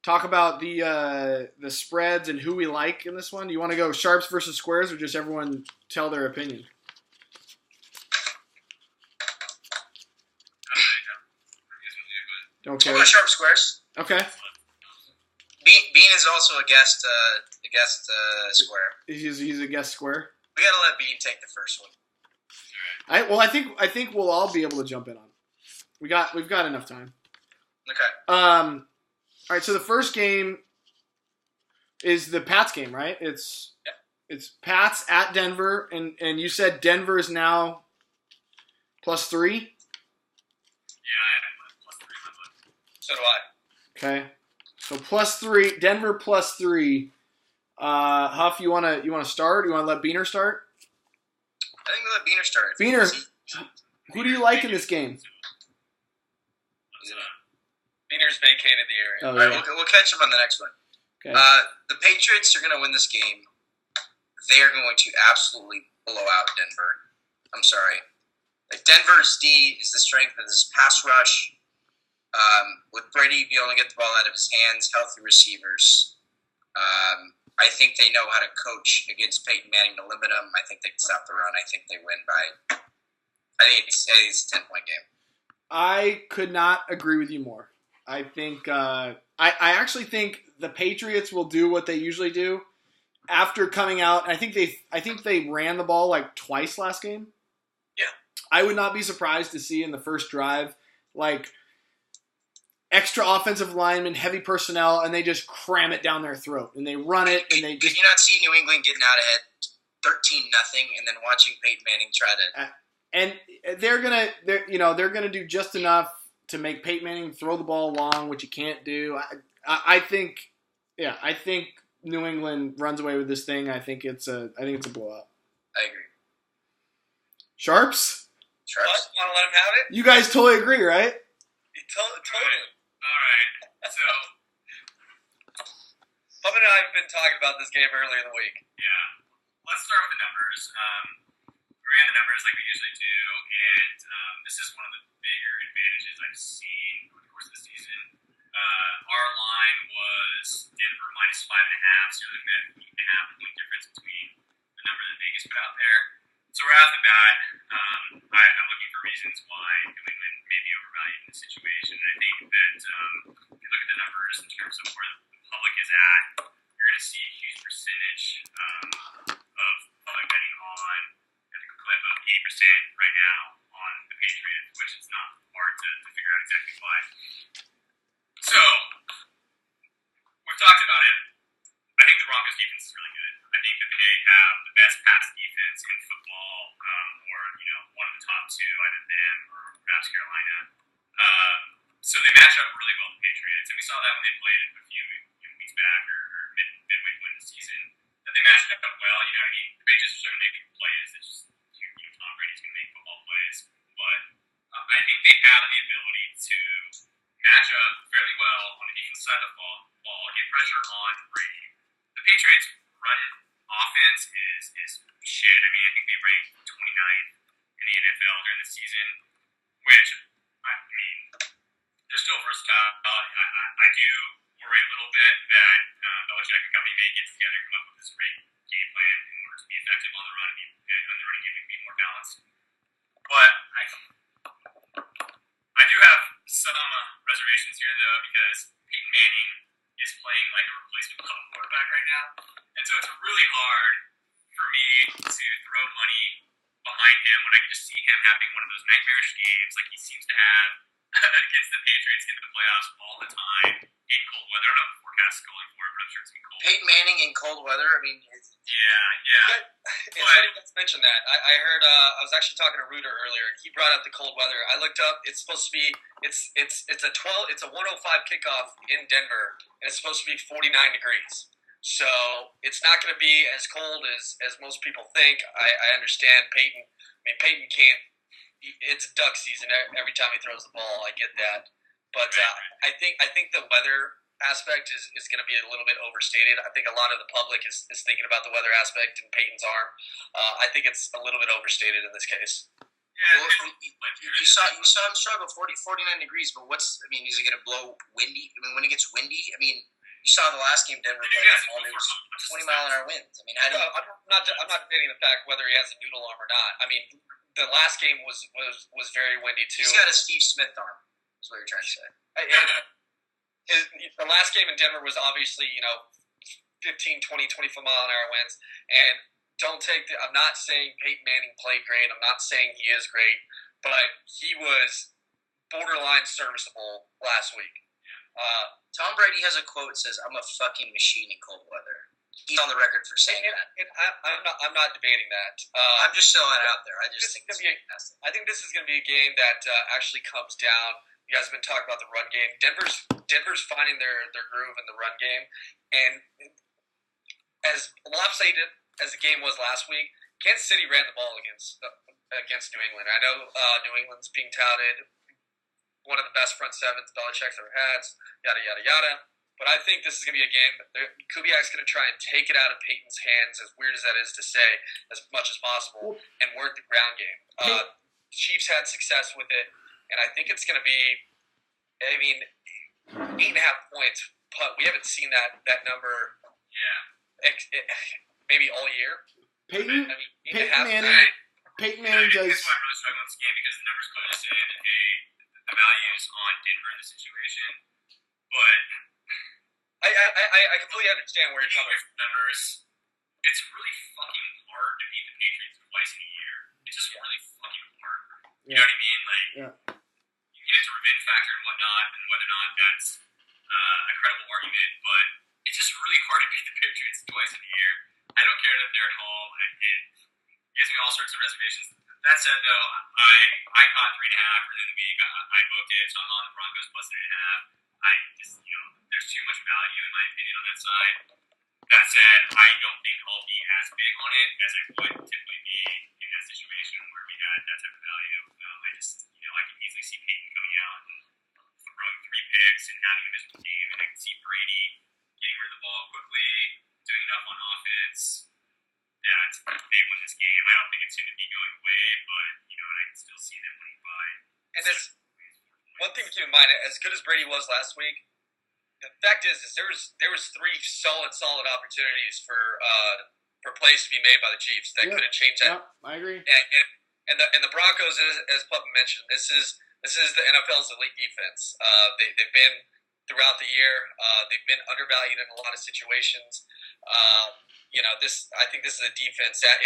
talk about the spreads and who we like in this one? Do you want to go sharps versus squares, or just everyone tell their opinion? Okay. We'll go sharp squares. Okay. Bean is also a guest square. He's a guest square. We gotta let Bean take the first one. I think we'll all be able to jump in on it. We've got enough time. Okay. All right. So the first game is the Pats game, right? It's Pats at Denver, and you said Denver is now +3. Yeah, I have +3. So do I. Okay. So +3, Denver +3. Huff, you wanna start? You wanna let Beaner start? I think we'll let Beaner start. Beaner, who do you like in this game? Beaner's vacated the area. Oh, All right, yeah. we'll catch him on the next one. Okay. The Patriots are going to win this game. They're going to absolutely blow out Denver. I'm sorry. Like, Denver's D is the strength of this pass rush. With Brady being able to get the ball out of his hands, healthy receivers. I think they know how to coach against Peyton Manning to limit him. I think they can stop the run. I think they win by. I think it's a 10-point game. I could not agree with you more. I think I actually think the Patriots will do what they usually do after coming out. I think they ran the ball like twice last game. Yeah. I would not be surprised to see in the first drive like extra offensive linemen, heavy personnel, and they just cram it down their throat and they run it and they just. Did you not see New England getting out ahead 13-0 and then watching Peyton Manning try to? And they're gonna do just enough to make Peyton Manning throw the ball long, which you can't do. I think New England runs away with this thing. I think it's a blowout. I agree. Sharps? Sharps? Want to let him have it? You guys totally agree, right? Totally. All right. So, Bubba and I have been talking about this game earlier in the week. yeah. Let's start with the numbers. We ran the numbers like we usually do, and this is one of the bigger advantages I've seen over the course of the season. Our line was Denver -5.5, so you're looking at an 8.5 point difference between the number that Vegas put out there. So right off the bat, I'm looking for reasons why New England may be overvalued in this situation. And I think that if you look at the numbers in terms of where the public is at, you're going to see a huge percentage of public betting on at the clip of 8% right now on the Patriots, which is not hard to figure out exactly why. So, we've talked about it. I think the Broncos defense is really good. I think that they have the best pass defense in football, or one of the top two, either them or perhaps Carolina. So they match up really well with the Patriots, and we saw that when they played a few weeks back or midway point in the season. That they matched up well. The Patriots are going to make plays. It's just Tom Brady's going to make football plays, but I think they have the ability to match up fairly well on the defensive side of the ball, get pressure on Brady. The Patriots' run offense is shit. I mean, I think they ranked 29th in the NFL during the season, which, I mean, they're still versatile. I do worry a little bit that Belichick and company may get together and come up with this great game plan in order to be effective on the running game and be more balanced. But I do have some reservations here, though, because Peyton Manning is playing like a replacement level quarterback right now. And so it's really hard for me to throw money behind him when I can just see him having one of those nightmarish games like he seems to have against the Patriots in the playoffs all the time in cold weather. I don't know if the forecast is calling for it, but I'm sure it's going to be cold. Peyton Manning in cold weather? I mean, yeah. It's funny let's mention that. I heard, I was actually talking to Reuter earlier, and he brought up the cold weather. I looked up, it's supposed to be, it's a 105 kickoff in Denver, and it's supposed to be 49 degrees. So it's not going to be as cold as most people think. I understand Peyton. I mean, Peyton can't. It's duck season every time he throws the ball. I get that, but I think the weather aspect is going to be a little bit overstated. I think a lot of the public is thinking about the weather aspect in Peyton's arm. I think it's a little bit overstated in this case. Yeah, well, you saw him struggle 49 degrees, but is it going to blow windy? I mean, when it gets windy, I mean, You saw the last game Denver played at home. It was 20-mile-an-hour winds. I mean, I'm not debating the fact whether he has a noodle arm or not. I mean, the last game was very windy too. He's got a Steve Smith arm. Is what you're trying to say. The last game in Denver was obviously 15, 20, 25-mile-an-hour winds. And I'm not saying Peyton Manning played great. I'm not saying he is great, but he was borderline serviceable last week. Tom Brady has a quote that says, "I'm a fucking machine in cold weather." He's on the record for saying that. I'm not debating that. I'm just throwing it out there. I think I think this is going to be a game that actually comes down. You guys have been talking about the run game. Denver's finding their groove in the run game, and as lopsided as the game was last week, Kansas City ran the ball against New England. I know New England's being touted one of the best front sevens Belichick's ever had, yada, yada, yada. But I think this is going to be a game. Kubiak's going to try and take it out of Peyton's hands, as weird as that is to say, as much as possible, and work the ground game. Chiefs had success with it, and I think it's going to be, 8.5 points, but we haven't seen that number maybe all year. Peyton Manning does. That's why I'm really struggling with this game, because the numbers clearly say that, hey, the values on Denver in this situation. But I completely understand where you're coming from. Numbers, it's really fucking hard to beat the Patriots twice in a year. It's just really fucking hard. You know what I mean? Like, you get into revenge factor and whatnot, and whether or not that's a credible argument, but it's just really hard to beat the Patriots twice in a year. I don't care that they're at home. It gives me all sorts of reservations. That said, though, I caught 3.5 earlier in the week. I booked it, so I'm on the Broncos plus 3.5. I just, there's too much value in my opinion on that side. That said, I don't think I'll be as big on it as I would typically be in that situation where we had that type of value. I just, I can easily see Peyton coming out and throwing 3 picks and having a miserable game, and I can see Brady getting rid of the ball quickly, doing enough on offense that they win this game. I don't think it's going to be going away, but, I can still see them winning by. And there's one thing to keep in mind, as good as Brady was last week, the fact is there was 3 solid opportunities for plays to be made by the Chiefs that could have changed that. Yeah, I agree. And the Broncos, as Puppa mentioned, this is the NFL's elite defense. They've been throughout the year. They've been undervalued in a lot of situations. I think this is a defense that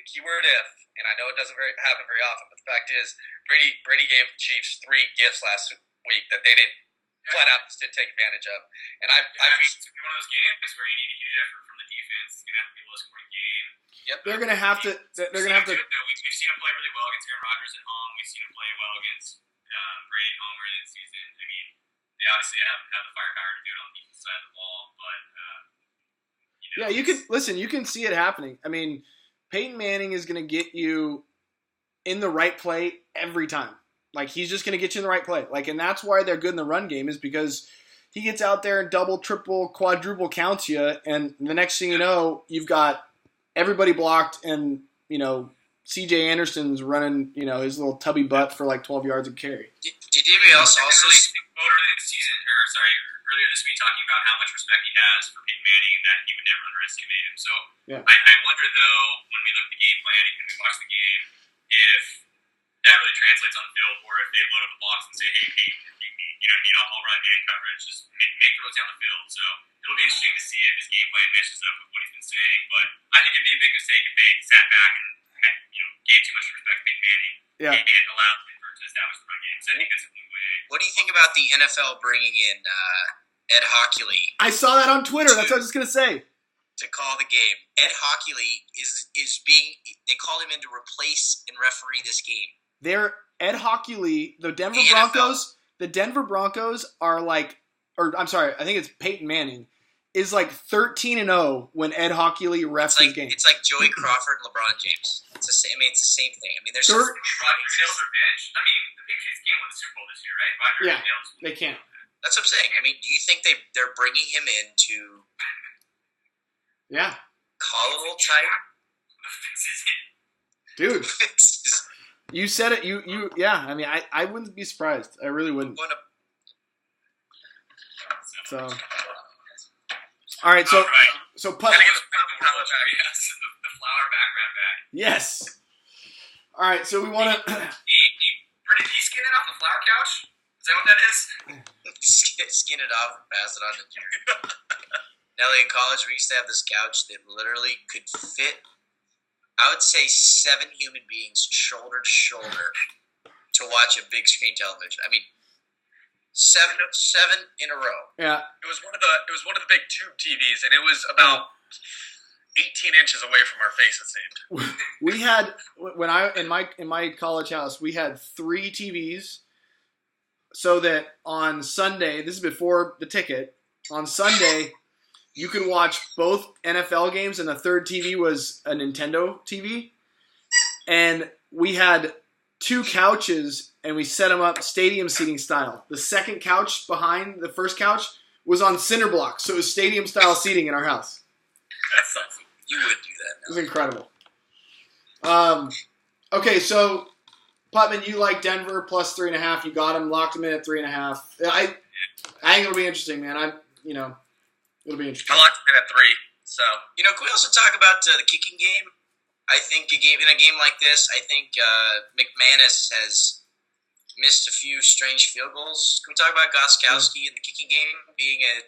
keyword if, and I know it doesn't happen very often, but the fact is Brady gave the Chiefs 3 gifts last week that they didn't flat out just didn't take advantage of. And it's going to be one of those games where you need a huge effort from the defense. It's going to have to be a low-scoring game. Yep. They're going to have to. We've seen him play really well against Aaron Rodgers at home. We've seen him play well against Brady at home early in the season. I mean, they obviously have the firepower to do it on the defense side of the ball, but you can see it happening. I mean, Peyton Manning is going to get you in the right play every time. Like, he's just going to get you in the right play. Like, and that's why they're good in the run game, is because he gets out there and double, triple, quadruple counts you, and the next thing you know, you've got everybody blocked, and C.J. Anderson's running his little tubby butt for like 12 yards of carry. Did anybody else also? Earlier this week, talking about how much respect he has for Peyton Manning, that he would never underestimate him. So I wonder, though, when we look at the game plan and we watch the game, if that really translates on the field, or if they load up the box and say, hey, Peyton, I'll run man coverage, just make throws down the field. So it'll be interesting to see if his game plan meshes up with what he's been saying. But I think it'd be a big mistake if they sat back and gave too much respect to Peyton Manning and allowed him to establish the run game. So I think that's a new way. What do you think about the NFL bringing in Ed Hochuli? I saw that on Twitter. That's what I was just going to say. To call the game. Ed Hochuli they call him in to replace and referee this game. Ed Hochuli, the Denver Broncos are like, I think it's Peyton Manning, is like 13-0 when Ed Hochuli refs his game. It's like Joey Crawford and LeBron James. It's the same thing. I mean, there's Roger Goodell's revenge. I mean, the Patriots can't win the Super Bowl this year, right? Roger Goodell's. They can't. That's what I'm saying. I mean, do you think they're bringing him in to call a little tight? Dude, you said it. I mean, I wouldn't be surprised. I really wouldn't. So All right, so I think it's the flower background back. Yes. All right, so we want to. Did he skin it off the flower couch? Is that what that is? Skin it off and pass it on to Jerry. Nelly, in college, we used to have this couch that literally could fit, I would say, 7 human beings shoulder to shoulder to watch a big screen television. I mean, seven in a row. Yeah. It was one of the big tube TVs, and it was about 18 inches away from our face. It seemed. We had in my college house, we had 3 TVs, so that on Sunday, this is before the ticket. On Sunday, you could watch both NFL games, and the third TV was a Nintendo TV. And we had 2 couches, and we set them up stadium seating style. The second couch behind the first couch was on cinder blocks, so it was stadium style seating in our house. That's awesome. You would do that It now. was incredible. Okay, so Putman, you like Denver plus 3.5. You got him, locked him in at 3.5. I think it'll be interesting, man. It'll be interesting. I locked him in at 3. So Can we also talk about the kicking game? I think in a game like this, I think McManus has missed a few strange field goals. Can we talk about Gostkowski and the kicking game being a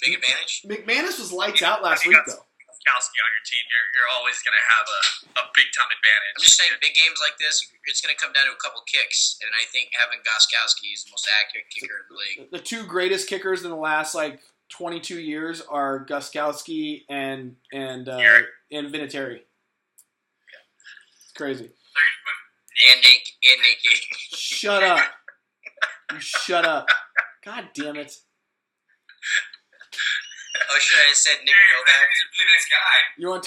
big advantage? McManus was lights out last week, though. Kowski on your team, you're always going to have a big time advantage. I'm just saying, big games like this, it's going to come down to a couple kicks, and I think having Gostkowski is the most accurate kicker in the league. The 2 greatest kickers in the last 22 years are Gostkowski and Vinatieri. It's crazy. And Nate Gage. Shut up. You shut up. God damn it. Oh, should I have said Nick Novak? He's a really nice guy. You want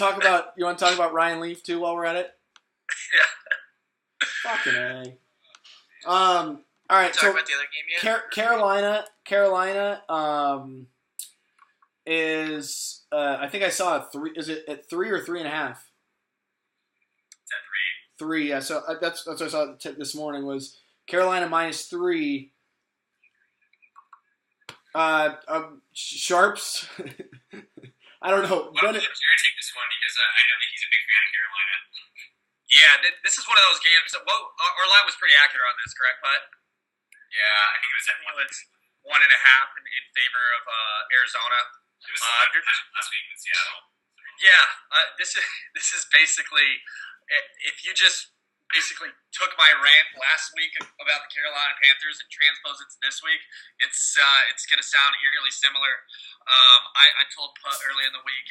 to talk about Ryan Leaf too while we're at it? Yeah. Fucking A. All right. Talk So about the other game yet? Carolina is I think I saw a 3. Is it at 3 or 3.5? It's at 3. 3. Yeah. So that's what I saw this morning was Carolina minus 3. Sharps. I don't know. Why don't we let Jared take this one because I know that he's a big fan of Carolina. Yeah, this is one of those games. Our line was pretty accurate on this, correct, Bud? Yeah, I think it was at 1.5 1. in favor of Arizona. It was last week in Seattle. Yeah, this is basically if you just basically took my rant last week about the Carolina Panthers and transpose it to this week, it's going to sound eerily similar. I told Putt early in the week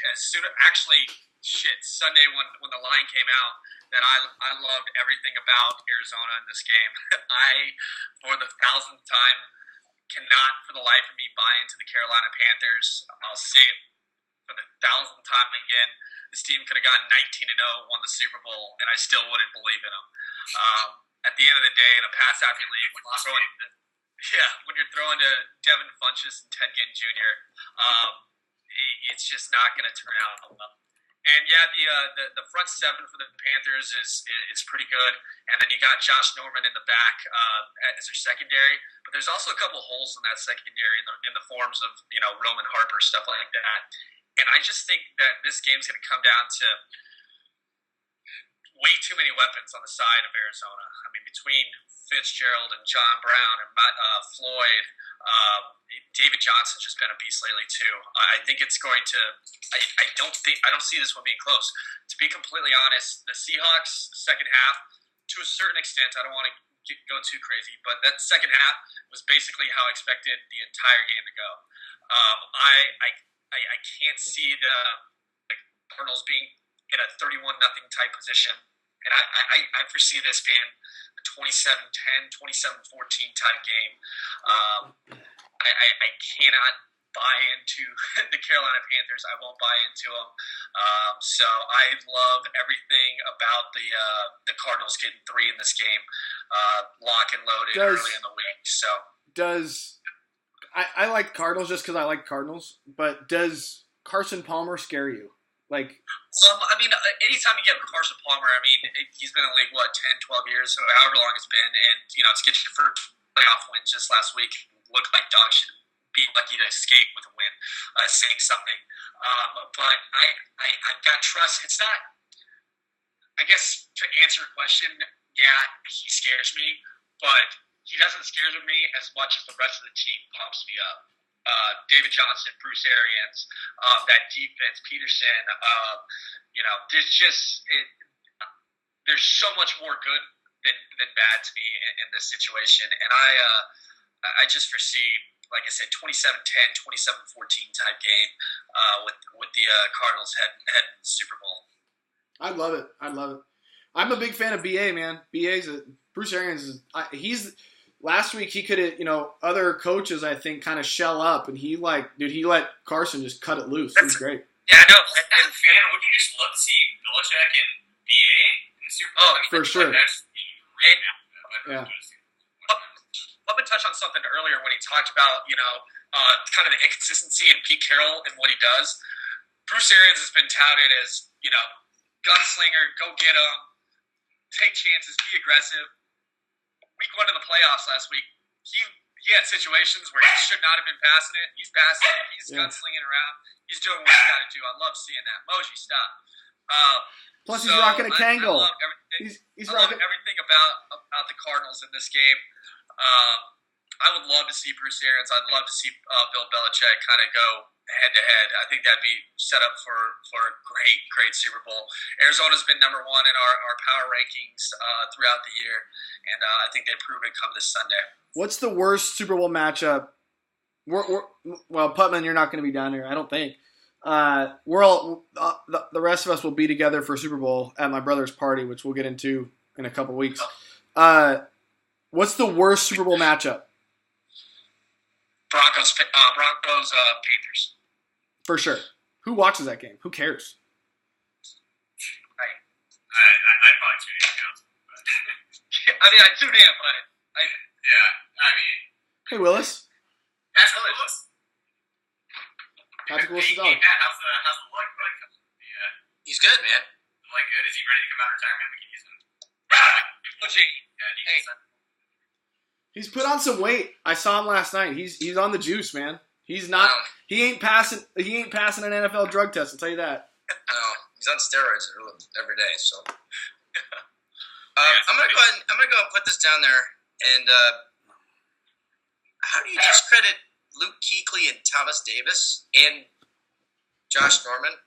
Sunday when the line came out that I loved everything about Arizona in this game. I, for the 1,000th time, cannot for the life of me buy into the Carolina Panthers. I'll say it for the 1,000th time again. This team could have gone 19-0, won the Super Bowl, and I still wouldn't believe in them. At the end of the day, in a pass-happy league, when you're throwing to Devin Funchess and Ted Ginn Jr., it's just not going to turn out well. And yeah, the front 7 for the Panthers is pretty good, and then you got Josh Norman in the back as their secondary. But there's also a couple holes in that secondary in the forms of Roman Harper, stuff like that. And I just think that this game's going to come down to way too many weapons on the side of Arizona. I mean, between Fitzgerald and John Brown and Floyd, David Johnson's just been a beast lately too. I think it's going to. I don't see this one being close. To be completely honest, the Seahawks second half, to a certain extent, I don't want to go too crazy, but that second half was basically how I expected the entire game to go. I can't see the Cardinals being in a 31-0 type position. And I foresee this being a 27-10, 27-14 type game. I cannot buy into the Carolina Panthers. I won't buy into them. So I love everything about the Cardinals getting 3 in this game, lock and loaded early in the week. So I like Cardinals just because I like Cardinals, but does Carson Palmer scare you? Anytime you get Carson Palmer, he's been in the league, 10, 12 years, however long it's been, and, to get your first playoff win just last week looked like dog shit be lucky to escape with a win, saying something. But I've got trust. It's not, I guess, to answer your question, yeah, he scares me, but he doesn't scare me as much as the rest of the team pumps me up. David Johnson, Bruce Arians, that defense, Peterson, there's so much more good than bad to me in this situation. And I just foresee, like I said, 27-10, 27-14 type game with the Cardinals heading to the Super Bowl. I love it. I'm a big fan of BA, man. Bruce Arians he's last week he could have, other coaches I think kind of shell up, and he let Carson just cut it loose. It was great. Yeah, I know. As a fan, would you just love to see Belichick and BA in the Super Bowl? For sure. That's great now. Yeah. Let me touch on something earlier when he talked about, kind of the inconsistency in Pete Carroll and what he does. Bruce Arians has been touted as, gunslinger, go get him, take chances, be aggressive. Week 1 of the playoffs last week, he had situations where he should not have been passing it. He's passing it. He's gunslinging around. He's doing what he's got to do. I love seeing that. Moji, stop. Plus, he's rocking a Kangol. I love everything. He's I love everything about the Cardinals in this game. I would love to see Bruce Arians. I'd love to see Bill Belichick kind of go head-to-head. I think that'd be set up for a great Super Bowl. Arizona's been number 1 in our power rankings throughout the year, and I think they prove it come this Sunday. What's the worst Super Bowl matchup? Well, Putman, you're not going to be down here, I don't think. We're all the rest of us will be together for Super Bowl at my brother's party, which we'll get into in a couple weeks. What's the worst Super Bowl matchup? Broncos, Panthers. For sure. Who watches that game? Who cares? I'd probably tune in. I tune in, but Hey, Willis. That's Willis. Patrick Willis' dog. Hey, Matt, how's the leg? He's good, man. The leg good? Is he ready to come out of retirement? We can use him. He's put on some weight. I saw him last night. He's on the juice, man. He's not. He ain't passing an NFL drug test. I'll tell you that. No, he's on steroids every day. So I'm gonna go ahead. I'm gonna go and put this down there. And how do you discredit Luke Kuechly and Thomas Davis and Josh Norman?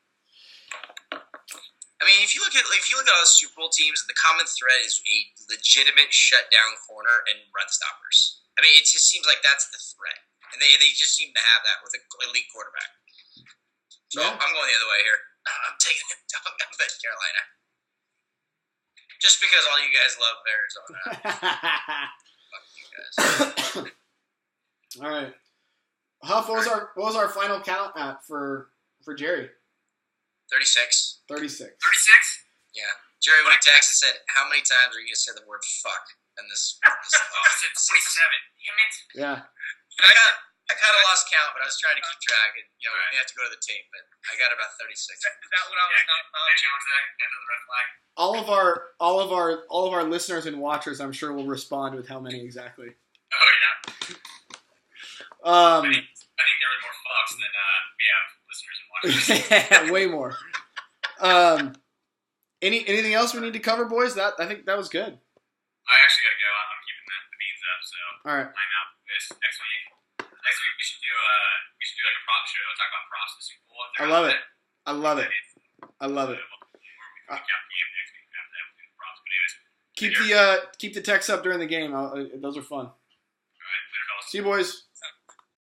I mean, if you look at all the Super Bowl teams, the common thread is a legitimate shutdown corner and run stoppers. I mean, it just seems like that's the threat, and they just seem to have that with an elite quarterback. So I'm going the other way here. I'm taking Carolina, just because all you guys love Arizona. Fuck you guys. All right, Huff. What was our final count at for Jerry? 36. 36. 36? Yeah. Jerry, when he texted, said, "How many times are you going to say the word fuck in this?" I said 47. Damn it. Yeah. I kind of lost count, but I was trying to keep track. And, we may have to go to the tape, but I got about 36. Is that what I was not? Challenge that. End of the red flag. All of our listeners and watchers, I'm sure, will respond with how many exactly. Oh yeah. I think there were more fucks than we have listeners and watchers. Way more. Anything else we need to cover, boys? I think that was good. I actually gotta go. I'm keeping the beans up, so all right. I'm out for this next week. Next week we should do like a prop show. Talk about props to Super Bowl. I love it. I love it. Keep the texts up during the game. Those are fun. All right, later, fellas. See you, boys.